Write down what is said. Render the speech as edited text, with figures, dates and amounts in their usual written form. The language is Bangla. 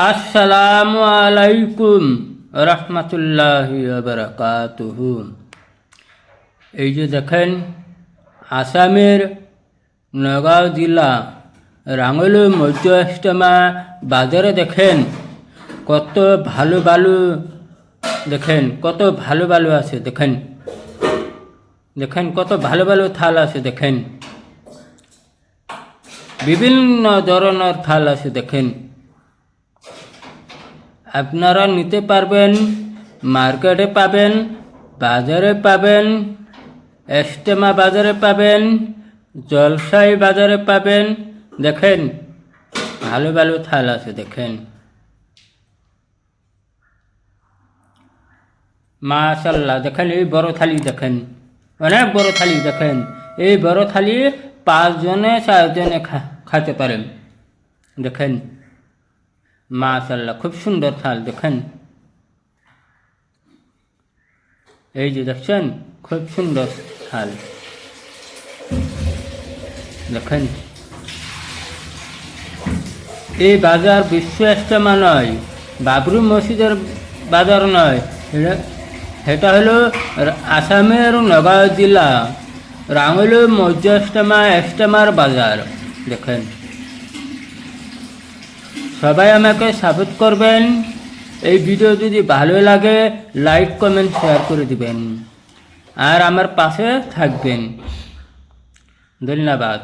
আসসালামু আলাইকুম রহমতুল্লাহি ওয়া বারাকাতুহু। এই যে দেখেন, আসামের নগাঁও জেলা রাঙ্গুলি মধ্য ইস্তেমা বাজারে দেখেন কত ভালো ভালো কত ভালো ভালো আছে। দেখেন কত ভালো ভালো থাল আছে। দেখেন বিভিন্ন ধরনের থাল আছে। দেখেন আপনারা নিতে পারবেন, মার্কেটে পাবেন, বাজারে পাবেন, ইস্তেমা বাজারে পাবেন, জলসাই বাজারে পাবেন। দেখেন ভালো ভালো থাল আছে। দেখেন মাশাআল্লাহ। দেখেন এই বড় থালি, দেখেন অনেক বড় থালি। দেখেন এই বড় থালি 5 জনে 4 জনে খেতে পারেন। দেখেন মাশাআল্লাহ, খুব সুন্দর থাল। দেখেন এই যে দেখছেন, খুব সুন্দর থাল। দেখেন এই বাজার বিশ্ব ইস্তেমা নয়, বাবরি মসজিদের বাজার নয়, এটা হলো আসামের নগাঁও জেলা রাঙ্গুলি মধ্য ইস্তেমার বাজার। দেখেন সবাই আমাকে সাপোর্ট করবেন। এই ভিডিও যদি ভালো লাগে লাইক কমেন্ট শেয়ার করে দিবেন আর আমার পাশে থাকবেন। ধন্যবাদ।